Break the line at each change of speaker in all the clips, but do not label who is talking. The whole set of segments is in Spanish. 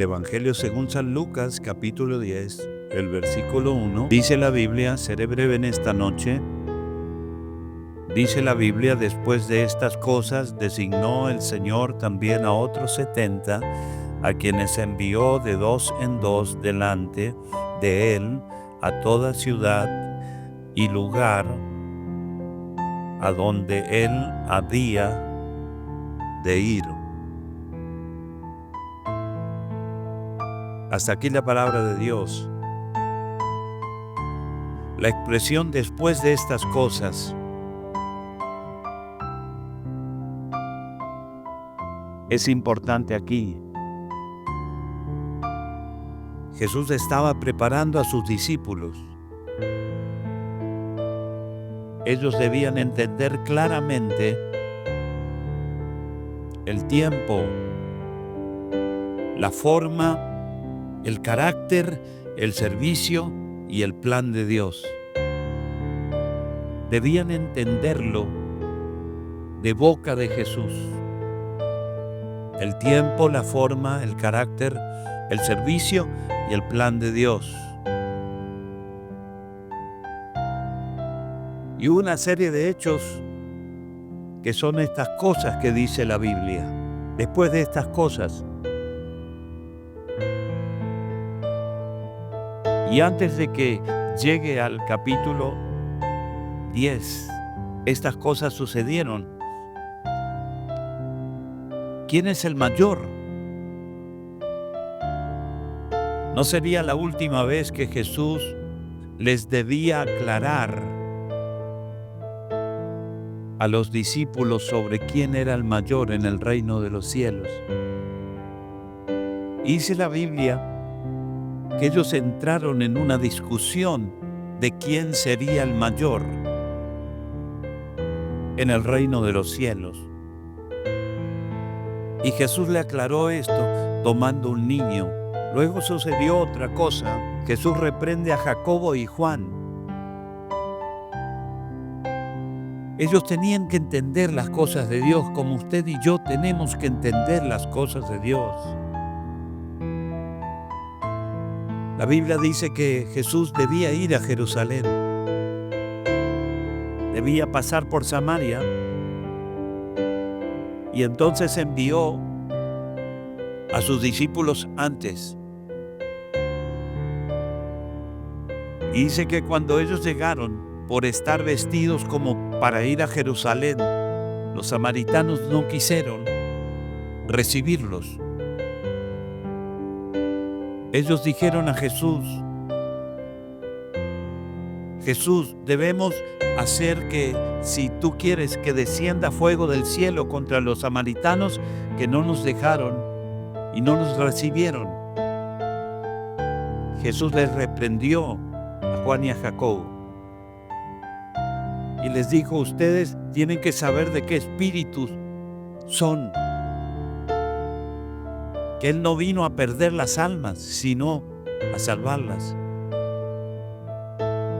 Evangelio según San Lucas, capítulo 10, el versículo 1, dice la Biblia, seré breve en esta noche, dice la Biblia, después de estas cosas designó el Señor también a otros 70, a quienes envió de 2 en 2 delante de él a toda ciudad y lugar a donde él había de ir. Hasta aquí la palabra de Dios. La expresión después de estas cosas es importante aquí. Jesús estaba preparando a sus discípulos. Ellos debían entender claramente el tiempo, la forma, el carácter, el servicio y el plan de Dios. Debían entenderlo de boca de Jesús. El tiempo, la forma, el carácter, el servicio y el plan de Dios. Y una serie de hechos que son estas cosas que dice la Biblia. Después de estas cosas. Y antes de que llegue al capítulo 10, estas cosas sucedieron. ¿Quién es el mayor? ¿No sería la última vez que Jesús les debía aclarar a los discípulos sobre quién era el mayor en el reino de los cielos? Dice la Biblia que ellos entraron en una discusión de quién sería el mayor en el reino de los cielos. Y Jesús le aclaró esto tomando un niño. Luego sucedió otra cosa. Jesús reprende a Jacobo y Juan. Ellos tenían que entender las cosas de Dios como usted y yo tenemos que entender las cosas de Dios. La Biblia dice que Jesús debía ir a Jerusalén, debía pasar por Samaria y entonces envió a sus discípulos antes. Y dice que cuando ellos llegaron, por estar vestidos como para ir a Jerusalén, los samaritanos no quisieron recibirlos. Ellos dijeron a Jesús, Jesús, debemos hacer que, si tú quieres que descienda fuego del cielo contra los samaritanos que no nos dejaron y no nos recibieron. Jesús les reprendió a Juan y a Jacobo y les dijo, ustedes tienen que saber de qué espíritus son, que Él no vino a perder las almas, sino a salvarlas.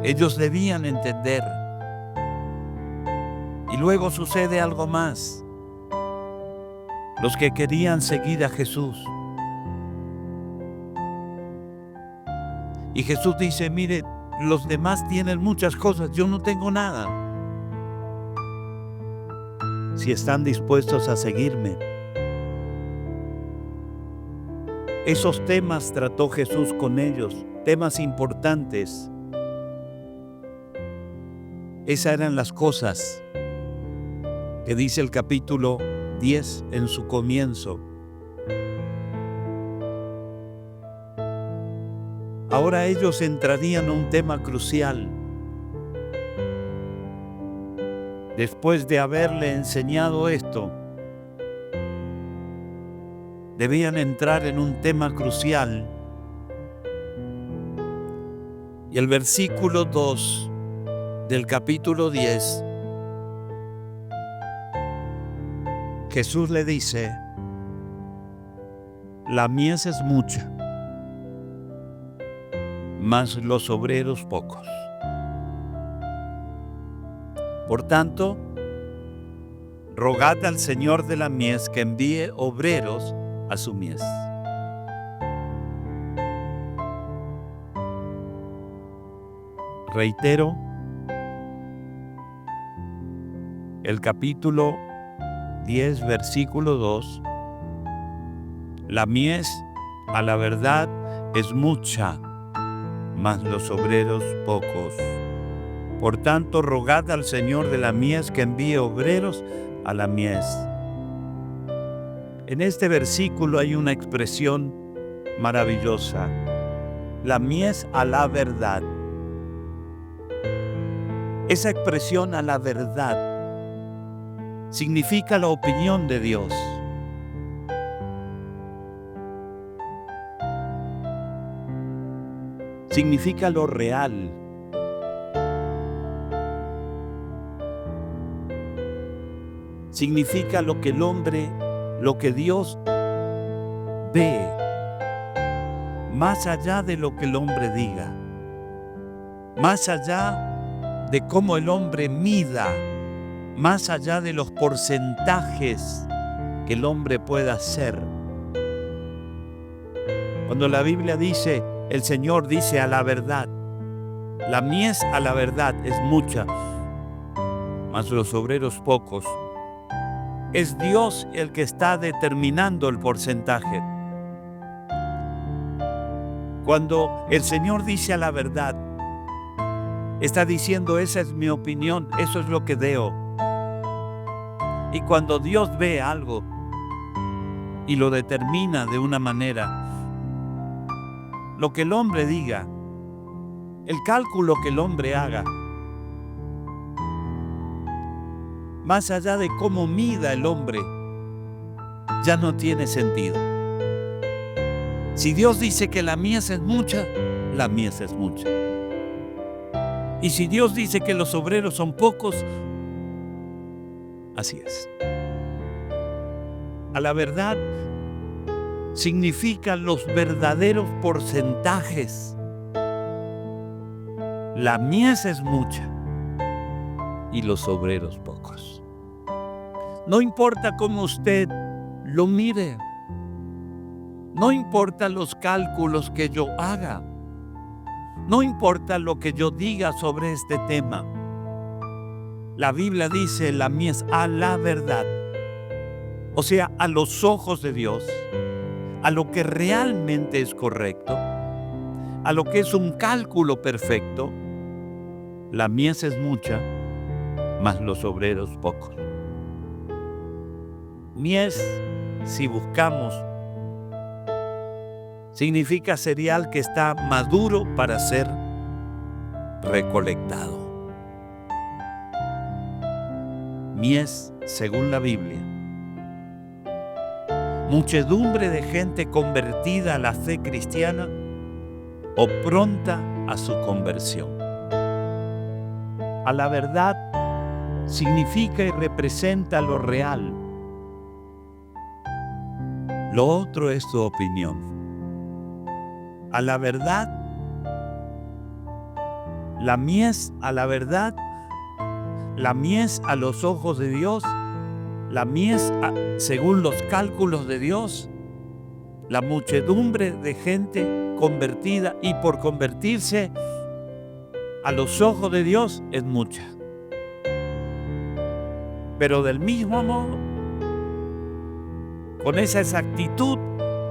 Ellos debían entender. Y luego sucede algo más. Los que querían seguir a Jesús. Y Jesús dice, mire, los demás tienen muchas cosas, yo no tengo nada. Si están dispuestos a seguirme. Esos temas trató Jesús con ellos, temas importantes. Esas eran las cosas que dice el capítulo 10 en su comienzo. Ahora ellos entrarían a un tema crucial. Después de haberle enseñado esto, debían entrar en un tema crucial. Y el versículo 2 del capítulo 10, Jesús le dice, la mies es mucha, mas los obreros pocos. Por tanto, rogad al Señor de la mies que envíe obreros a su mies. Reitero, el capítulo 10, versículo 2, la mies a la verdad es mucha, mas los obreros pocos. Por tanto, rogad al Señor de la mies que envíe obreros a la mies. En este versículo hay una expresión maravillosa, la mies a la verdad. Esa expresión a la verdad significa la opinión de Dios. Significa lo real. Significa lo que el hombre, lo que Dios ve, más allá de lo que el hombre diga, más allá de cómo el hombre mida, más allá de los porcentajes que el hombre pueda hacer. Cuando la Biblia dice, el Señor dice a la verdad, la mies a la verdad es mucha, mas los obreros pocos. Es Dios el que está determinando el porcentaje. Cuando el Señor dice a la verdad, está diciendo, esa es mi opinión, eso es lo que veo. Y cuando Dios ve algo y lo determina de una manera, lo que el hombre diga, el cálculo que el hombre haga, más allá de cómo mida el hombre, ya no tiene sentido. Si Dios dice que la mies es mucha, la mies es mucha. Y si Dios dice que los obreros son pocos, así es. A la verdad significa los verdaderos porcentajes. La mies es mucha y los obreros pocos. No importa cómo usted lo mire, no importa los cálculos que yo haga, no importa lo que yo diga sobre este tema. La Biblia dice la mies a la verdad, o sea, a los ojos de Dios, a lo que realmente es correcto, a lo que es un cálculo perfecto. La mies es mucha, mas los obreros pocos. Mies, si buscamos, significa cereal que está maduro para ser recolectado. Mies, según la Biblia, muchedumbre de gente convertida a la fe cristiana o pronta a su conversión. A la verdad significa y representa lo real. Lo otro es tu opinión. A la verdad, la mies a la verdad, la mies a los ojos de Dios, la mies según los cálculos de Dios, la muchedumbre de gente convertida y por convertirse a los ojos de Dios es mucha. Pero del mismo modo, con esa exactitud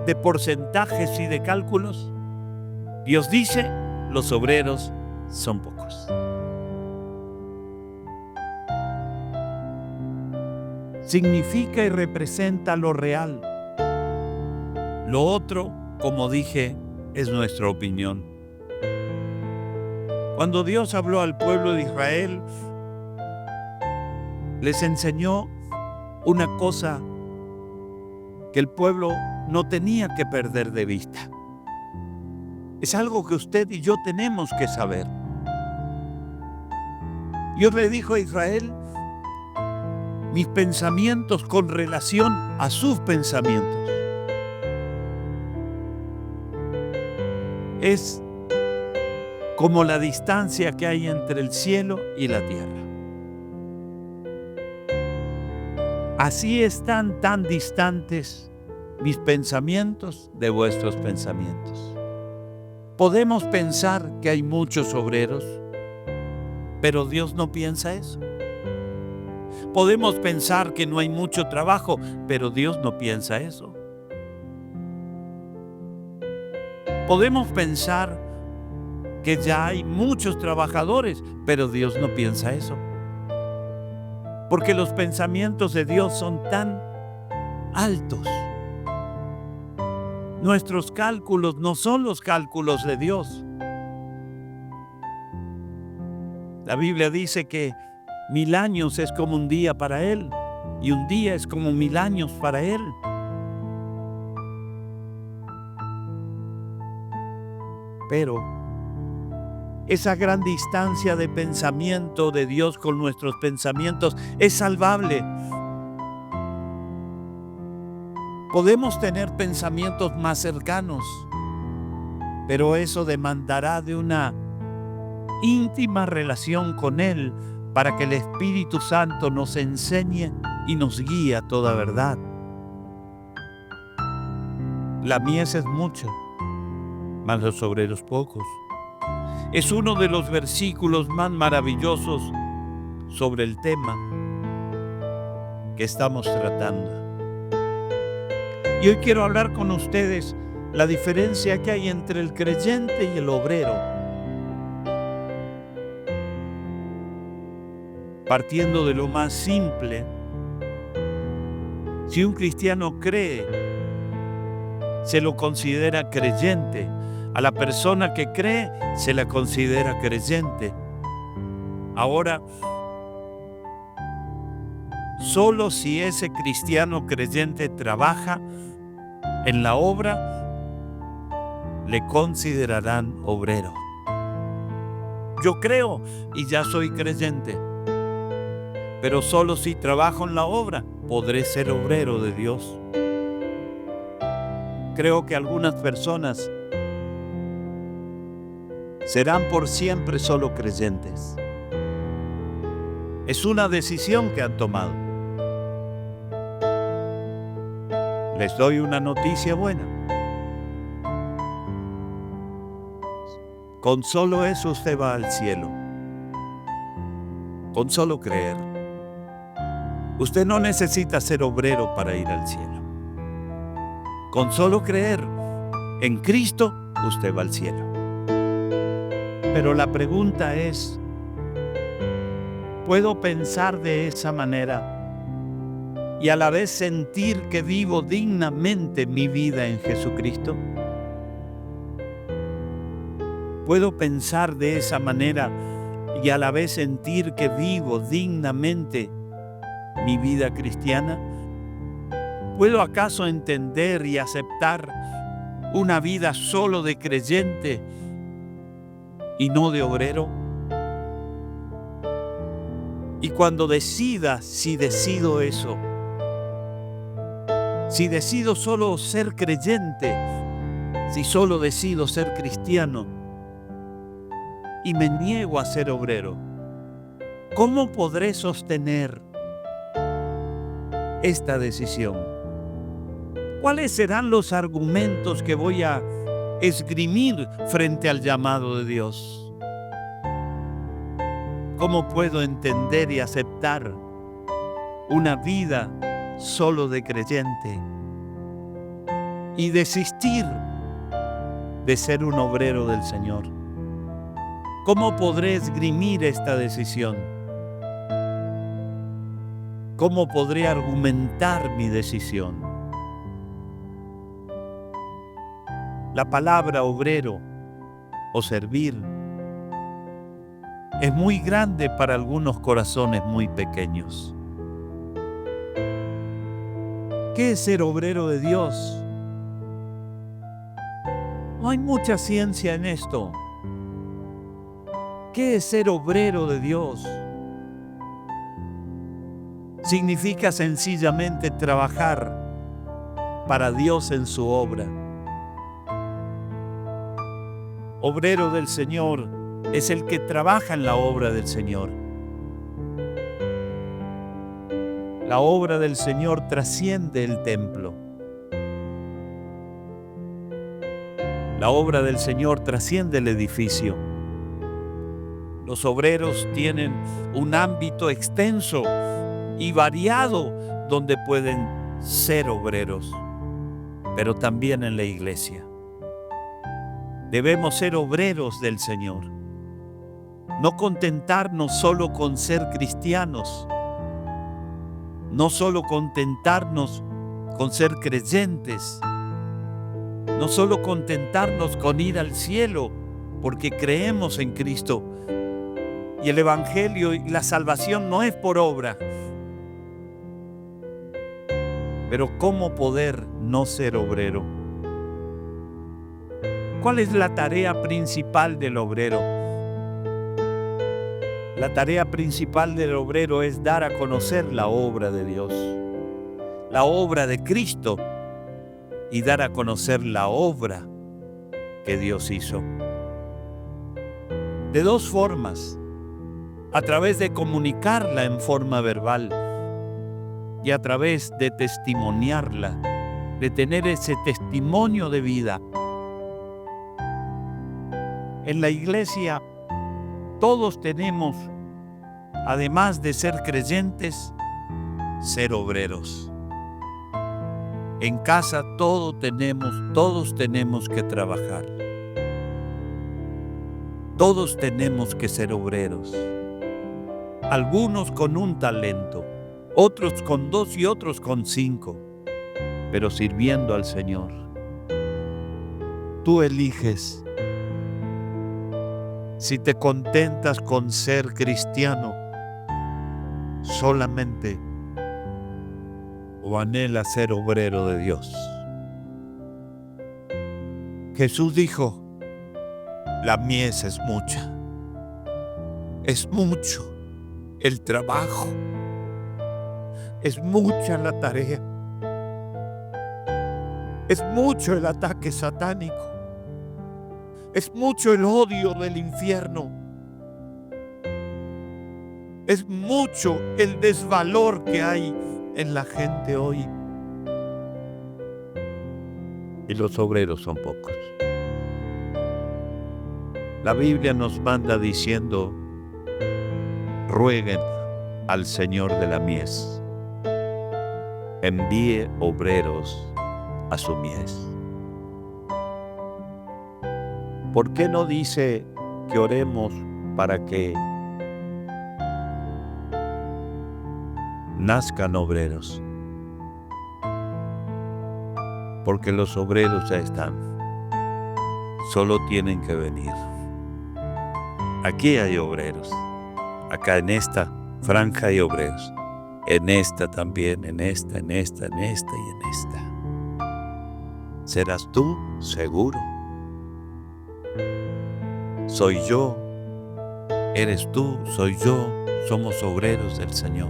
de porcentajes y de cálculos, Dios dice, los obreros son pocos. Significa y representa lo real. Lo otro, como dije, es nuestra opinión. Cuando Dios habló al pueblo de Israel, les enseñó una cosa que el pueblo no tenía que perder de vista. Es algo que usted y yo tenemos que saber. Dios le dijo a Israel, mis pensamientos con relación a sus pensamientos. Es como la distancia que hay entre el cielo y la tierra. Así están tan distantes mis pensamientos de vuestros pensamientos. Podemos pensar que hay muchos obreros, pero Dios no piensa eso. Podemos pensar que no hay mucho trabajo, pero Dios no piensa eso. Podemos pensar que ya hay muchos trabajadores, pero Dios no piensa eso. Porque los pensamientos de Dios son tan altos. Nuestros cálculos no son los cálculos de Dios. La Biblia dice que 1000 años es como un día para Él, y un día es como 1000 años para Él. Pero esa gran distancia de pensamiento de Dios con nuestros pensamientos es salvable. Podemos tener pensamientos más cercanos, pero eso demandará de una íntima relación con Él para que el Espíritu Santo nos enseñe y nos guíe a toda verdad. La mies es mucha, mas los obreros pocos. Es uno de los versículos más maravillosos sobre el tema que estamos tratando. Y hoy quiero hablar con ustedes la diferencia que hay entre el creyente y el obrero. Partiendo de lo más simple, si un cristiano cree, se lo considera creyente. A la persona que cree, se la considera creyente. Ahora, solo si ese cristiano creyente trabaja en la obra, le considerarán obrero. Yo creo y ya soy creyente, pero solo si trabajo en la obra podré ser obrero de Dios. Creo que algunas personas serán por siempre solo creyentes. Es una decisión que han tomado. Les doy una noticia buena. Con solo eso usted va al cielo. Con solo creer. Usted no necesita ser obrero para ir al cielo. Con solo creer en Cristo, usted va al cielo. Pero la pregunta es, ¿puedo pensar de esa manera y a la vez sentir que vivo dignamente mi vida en Jesucristo? ¿Puedo pensar de esa manera y a la vez sentir que vivo dignamente mi vida cristiana? ¿Puedo acaso entender y aceptar una vida solo de creyente y no de obrero? Y cuando decida, si decido eso, si decido solo ser creyente, si solo decido ser cristiano y me niego a ser obrero, ¿cómo podré sostener esta decisión? ¿Cuáles serán los argumentos que voy a esgrimir frente al llamado de Dios? ¿Cómo puedo entender y aceptar una vida solo de creyente y desistir de ser un obrero del Señor? ¿Cómo podré esgrimir esta decisión? ¿Cómo podré argumentar mi decisión? La palabra obrero o servir es muy grande para algunos corazones muy pequeños. ¿Qué es ser obrero de Dios? No hay mucha ciencia en esto. ¿Qué es ser obrero de Dios? Significa sencillamente trabajar para Dios en su obra. Obrero del Señor es el que trabaja en la obra del Señor. La obra del Señor trasciende el templo. La obra del Señor trasciende el edificio. Los obreros tienen un ámbito extenso y variado donde pueden ser obreros, pero también en la iglesia. Debemos ser obreros del Señor. No contentarnos solo con ser cristianos, no solo contentarnos con ser creyentes, no solo contentarnos con ir al cielo porque creemos en Cristo. Y el Evangelio y la salvación no es por obra. Pero ¿cómo poder no ser obrero? ¿Cuál es la tarea principal del obrero? La tarea principal del obrero es dar a conocer la obra de Dios, la obra de Cristo, y dar a conocer la obra que Dios hizo. De dos formas: a través de comunicarla en forma verbal y a través de testimoniarla, de tener ese testimonio de vida. En la iglesia todos tenemos, además de ser creyentes, ser obreros. En casa todos tenemos que trabajar. Todos tenemos que ser obreros. Algunos con un talento, otros con 2 y otros con 5, pero sirviendo al Señor. Tú eliges si te contentas con ser cristiano solamente o anhelas ser obrero de Dios. Jesús dijo: la mies es mucha, es mucho el trabajo, es mucha la tarea, es mucho el ataque satánico, es mucho el odio del infierno, es mucho el desvalor que hay en la gente hoy. Y los obreros son pocos. La Biblia nos manda diciendo: rueguen al Señor de la mies, envíe obreros a su mies. ¿Por qué no dice que oremos para que nazcan obreros? Porque los obreros ya están, solo tienen que venir. Aquí hay obreros, acá en esta franja hay obreros, en esta también, en esta y en esta. ¿Serás tú? Seguro. Soy yo, eres tú, soy yo, somos obreros del Señor.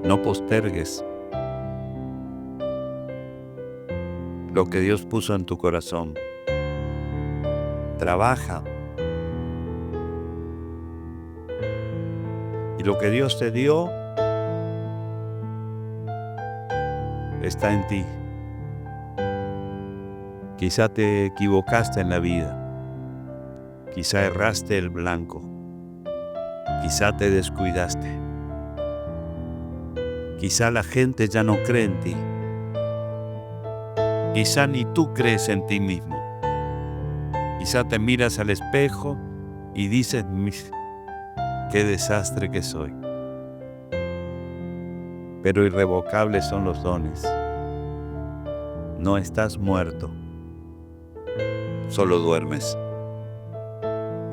No postergues lo que Dios puso en tu corazón. Trabaja. Y lo que Dios te dio está en ti. Quizá te equivocaste en la vida. Quizá erraste el blanco. Quizá te descuidaste. Quizá la gente ya no cree en ti. Quizá ni tú crees en ti mismo. Quizá te miras al espejo y dices: qué desastre que soy. Pero irrevocables son los dones. No estás muerto, solo duermes.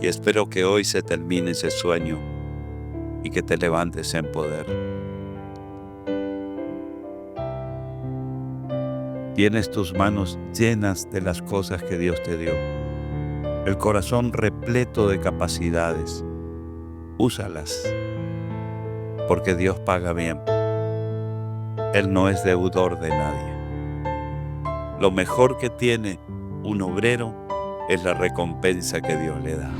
Y espero que hoy se termine ese sueño y que te levantes en poder. Tienes tus manos llenas de las cosas que Dios te dio, el corazón repleto de capacidades. Úsalas, porque Dios paga bien. Él no es deudor de nadie. Lo mejor que tiene un obrero es la recompensa que Dios le da.